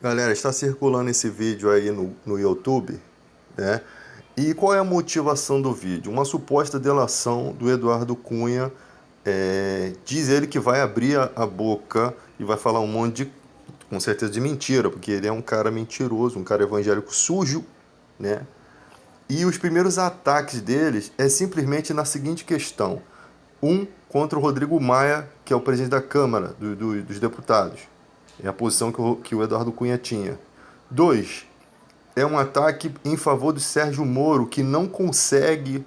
Galera, está circulando esse vídeo aí no YouTube, né? E qual é a motivação do vídeo? Uma suposta delação do Eduardo Cunha. Diz ele que vai abrir a boca e vai falar um monte de, com certeza, de mentira, porque ele é um cara mentiroso, um cara evangélico sujo, né? E os primeiros ataques deles é simplesmente na seguinte questão: um, contra o Rodrigo Maia, que é o presidente da Câmara dos Deputados. É a posição que o Eduardo Cunha tinha. Dois, é um ataque em favor do Sérgio Moro, que não consegue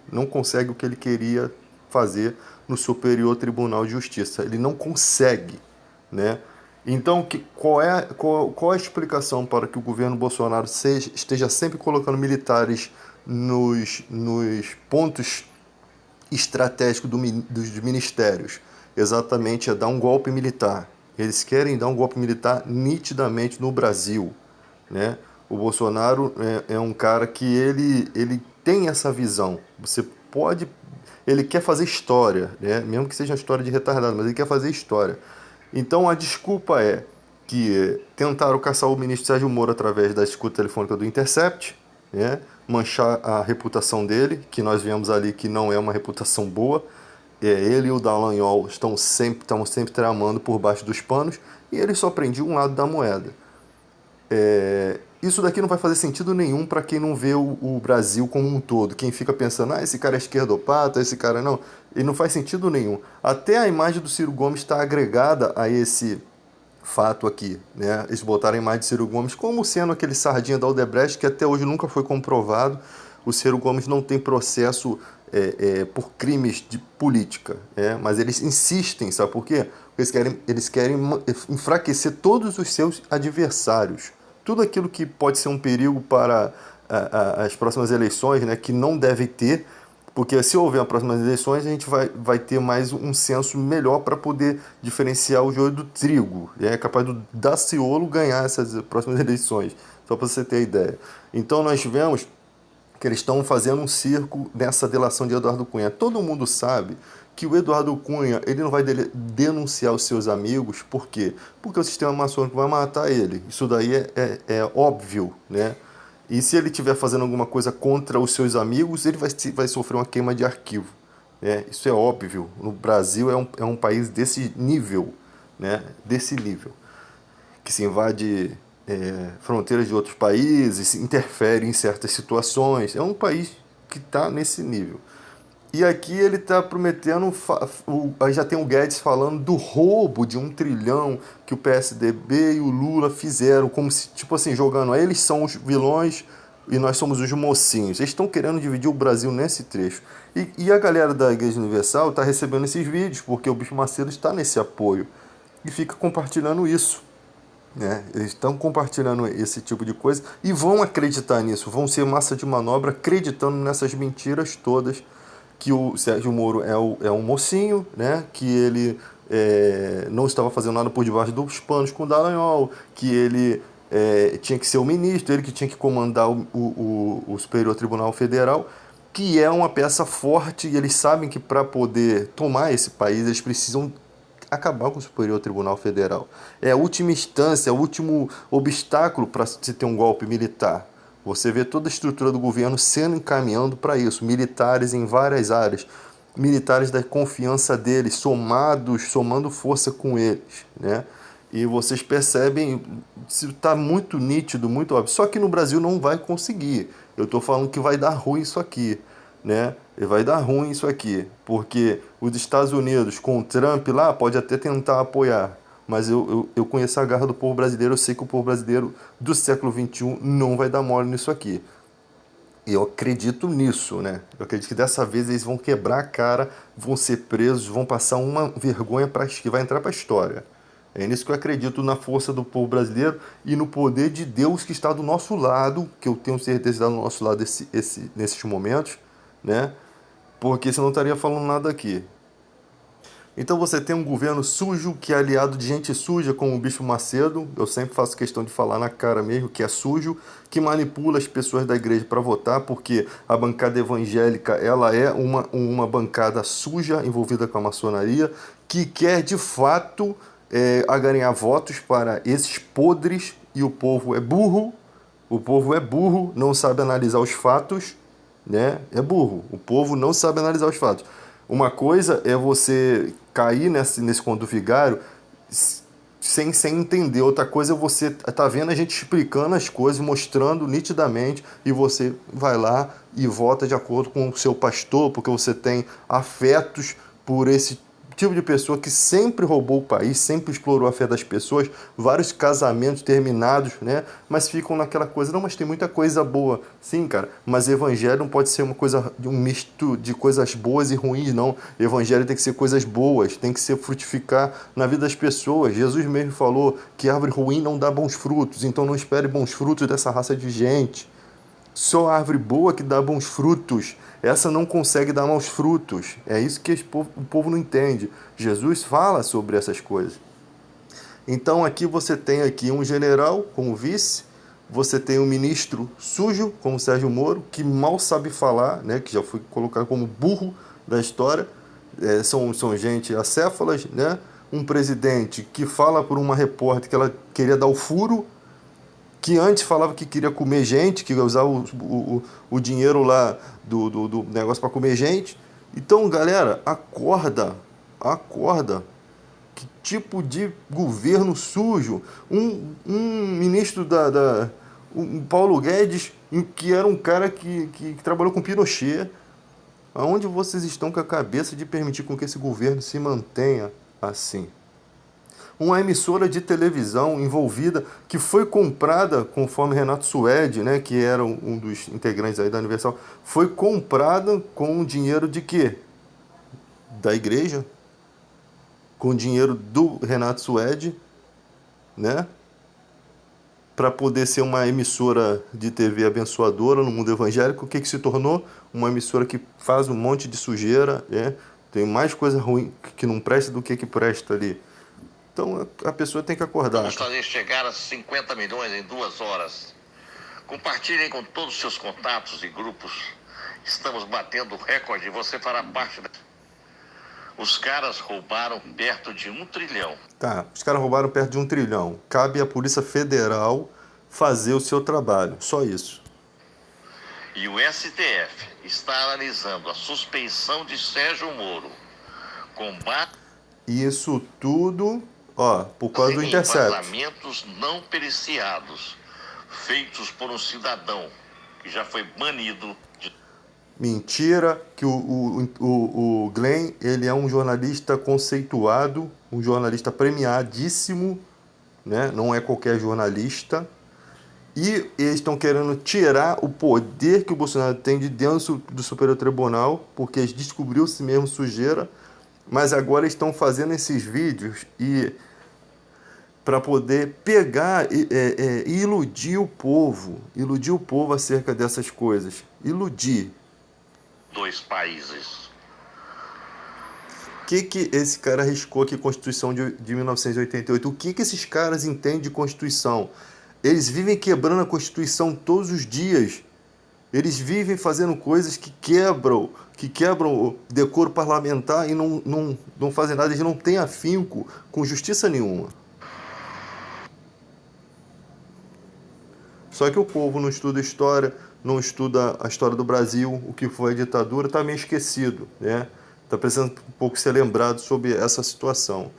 o que ele queria fazer no Superior Tribunal de Justiça. Ele não consegue, né? Então, qual é a explicação para que o governo Bolsonaro esteja sempre colocando militares nos pontos estratégicos dos ministérios? Exatamente, é dar um golpe militar. Eles querem dar um golpe militar nitidamente no Brasil, né? O Bolsonaro é um cara que ele tem essa visão. Você pode... Ele quer fazer história, né? Mesmo que seja uma história de retardado, mas ele quer fazer história. Então a desculpa é que tentaram caçar o ministro Sérgio Moro através da escuta telefônica do Intercept, né? Manchar a reputação dele, que nós vemos ali que não é uma reputação boa. Ele e o Dallagnol estão sempre tramando por baixo dos panos, e ele só prendiam um lado da moeda. Isso daqui não vai fazer sentido nenhum para quem não vê o Brasil como um todo. Quem fica pensando, esse cara é esquerdopata, esse cara não. Ele não faz sentido nenhum. Até a imagem do Ciro Gomes está agregada a esse fato aqui, né? Eles botaram a imagem de Ciro Gomes como sendo aquele sardinha da Odebrecht que até hoje nunca foi comprovado. O Ciro Gomes não tem processo por crimes de política, mas eles insistem, sabe por quê? Porque eles querem enfraquecer todos os seus adversários. Tudo aquilo que pode ser um perigo para as próximas eleições, né, que não deve ter, porque se houver as próximas eleições, a gente vai ter mais um senso melhor para poder diferenciar o joio do trigo. E é capaz do Daciolo ganhar essas próximas eleições, só para você ter ideia. Então nós vemos que eles estão fazendo um circo nessa delação de Eduardo Cunha. Todo mundo sabe que o Eduardo Cunha ele não vai denunciar os seus amigos. Por quê? Porque o sistema maçônico vai matar ele. Isso daí é óbvio, né? E se ele estiver fazendo alguma coisa contra os seus amigos, ele vai sofrer uma queima de arquivo, né? Isso é óbvio. No Brasil é um país desse nível, né? Desse nível, que se invade fronteiras de outros países, interfere em certas situações. É um país que está nesse nível. E aqui ele está prometendo, aí já tem o Guedes falando do roubo de 1 trilhão que o PSDB e o Lula fizeram, como se, tipo assim, jogando, eles são os vilões e nós somos os mocinhos. Eles estão querendo dividir o Brasil nesse trecho. E a galera da Igreja Universal está recebendo esses vídeos, porque o Bispo Macedo está nesse apoio e fica compartilhando isso, né? Eles estão compartilhando esse tipo de coisa e vão acreditar nisso, vão ser massa de manobra acreditando nessas mentiras todas, que o Sérgio Moro é um mocinho, né? Que ele não estava fazendo nada por debaixo dos panos com o Dallagnol, que ele tinha que ser o ministro, ele que tinha que comandar o Superior Tribunal Federal, que é uma peça forte, e eles sabem que para poder tomar esse país eles precisam acabar com o Superior Tribunal Federal. É a última instância, é o último obstáculo para se ter um golpe militar. Você vê toda a estrutura do governo sendo encaminhando para isso. Militares em várias áreas. Militares da confiança deles, somando força com eles, né? E vocês percebem, está muito nítido, muito óbvio. Só que no Brasil não vai conseguir. Eu estou falando que vai dar ruim isso aqui, né? E vai dar ruim isso aqui, porque os Estados Unidos com o Trump lá pode até tentar apoiar, mas eu conheço a garra do povo brasileiro, eu sei que o povo brasileiro do século XXI não vai dar mole nisso aqui. E eu acredito nisso, né? Eu acredito que dessa vez eles vão quebrar a cara, vão ser presos, vão passar uma vergonha que vai entrar para a história. É nisso que eu acredito, na força do povo brasileiro e no poder de Deus que está do nosso lado, que eu tenho certeza que está do nosso lado nesses momentos, né? Porque senão não estaria falando nada aqui. Então você tem um governo sujo, que é aliado de gente suja, como o Bispo Macedo, eu sempre faço questão de falar na cara mesmo, que é sujo, que manipula as pessoas da igreja para votar, porque a bancada evangélica ela é uma bancada suja, envolvida com a maçonaria, que quer de fato agaranhar votos para esses podres e o povo é burro. O povo é burro, não sabe analisar os fatos, né? É burro. O povo não sabe analisar os fatos. Uma coisa é você cair nesse conto do vigário sem entender. Outra coisa é você tá vendo a gente explicando as coisas, mostrando nitidamente, e você vai lá e vota de acordo com o seu pastor, porque você tem afetos por esse tipo de pessoa que sempre roubou o país, sempre explorou a fé das pessoas, vários casamentos terminados, né? Mas ficam naquela coisa, não, mas tem muita coisa boa. Sim, cara, mas evangelho não pode ser uma coisa, um misto de coisas boas e ruins, não. Evangelho tem que ser coisas boas, tem que ser frutificar na vida das pessoas. Jesus mesmo falou que árvore ruim não dá bons frutos, então não espere bons frutos dessa raça de gente. Só árvore boa que dá bons frutos. Essa não consegue dar maus frutos. É isso que o povo não entende. Jesus fala sobre essas coisas. Então aqui você tem aqui um general como vice, você tem um ministro sujo, como Sérgio Moro, que mal sabe falar, né, que já foi colocado como burro da história. São gente acéfalas, né? Um presidente que fala por uma repórter que ela queria dar o furo, que antes falava que queria comer gente, que ia usar o dinheiro lá do negócio para comer gente. Então, galera, acorda, acorda. Que tipo de governo sujo? Um ministro um Paulo Guedes, que era um cara que trabalhou com Pinochet. Aonde vocês estão com a cabeça de permitir com que esse governo se mantenha assim? Uma emissora de televisão envolvida, que foi comprada, conforme Renato Suede, né, que era um dos integrantes aí da Universal, foi comprada com o dinheiro de quê? Da igreja, com o dinheiro do Renato Suede, né, para poder ser uma emissora de TV abençoadora no mundo evangélico. O que se tornou? Uma emissora que faz um monte de sujeira, né? Tem mais coisa ruim que não presta do que presta ali. Então a pessoa tem que acordar. Vamos fazer chegar a 50 milhões em 2 horas. Compartilhem com todos os seus contatos e grupos. Estamos batendo recorde. Você fará parte. Os caras roubaram perto de 1 trilhão. Tá, os caras roubaram perto de 1 trilhão. Cabe à Polícia Federal fazer o seu trabalho. Só isso. E o STF está analisando a suspeição de Sérgio Moro. Combate. Isso tudo, ó, por causa do Intercept. Vazamentos não periciados, feitos por um cidadão que já foi banido de... Mentira, que o Glenn, ele é um jornalista conceituado, um jornalista premiadíssimo, né? Não é qualquer jornalista. E eles estão querendo tirar o poder que o Bolsonaro tem de dentro do Superior Tribunal, porque eles descobriu-se mesmo sujeira, mas agora estão fazendo esses vídeos e para poder pegar e iludir o povo acerca dessas coisas, iludir. 2 países. O que esse cara arriscou aqui, Constituição de 1988? O que esses caras entendem de Constituição? Eles vivem quebrando a Constituição todos os dias. Eles vivem fazendo coisas que quebram o decoro parlamentar e não fazem nada. Eles não têm afinco com justiça nenhuma. Só que o povo não estuda história, não estuda a história do Brasil, o que foi a ditadura, está meio esquecido, né? Está precisando um pouco ser lembrado sobre essa situação.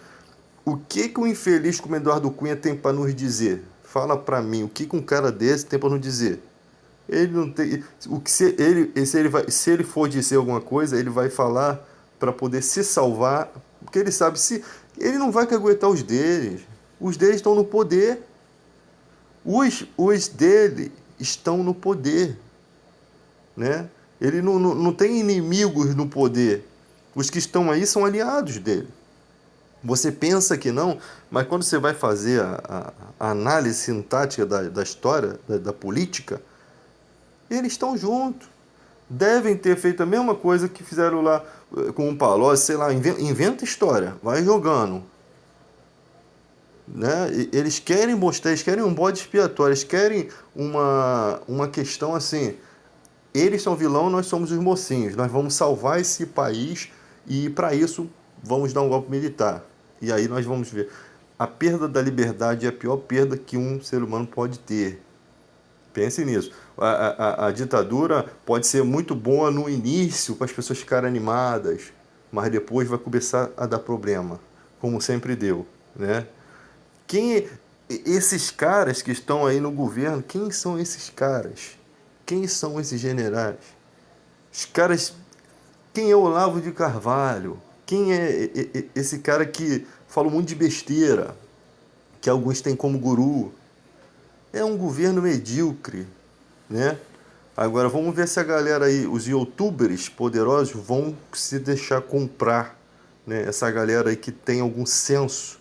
O que o infeliz como Eduardo Cunha tem para nos dizer? Fala para mim, o que um cara desse tem para nos dizer? Ele não tem, se ele for dizer alguma coisa, ele vai falar para poder se salvar, porque ele sabe se ele não vai aguentar os deles. Os deles estão no poder. Os dele estão no poder, né? Ele não tem inimigos no poder. Os que estão aí são aliados dele. Você pensa que não, mas quando você vai fazer a análise sintática da história, da política, eles estão juntos. Devem ter feito a mesma coisa que fizeram lá com o Palocci, sei lá, inventa história, vai jogando. Né? Eles querem mostrar, eles querem um bode expiatório, eles querem uma questão assim, eles são vilão, nós somos os mocinhos, nós vamos salvar esse país e para isso vamos dar um golpe militar. E aí nós vamos ver. A perda da liberdade é a pior perda que um ser humano pode ter. Pense nisso. A ditadura pode ser muito boa no início, para as pessoas ficarem animadas, mas depois vai começar a dar problema, como sempre deu, né? Quem, esses caras que estão aí no governo, quem são esses caras? Quem são esses generais? Os caras, quem é o Olavo de Carvalho? Quem é esse cara que fala um monte de besteira, que alguns têm como guru? É um governo medíocre, né? Agora vamos ver se a galera aí, os youtubers poderosos, vão se deixar comprar, né? Essa galera aí que tem algum senso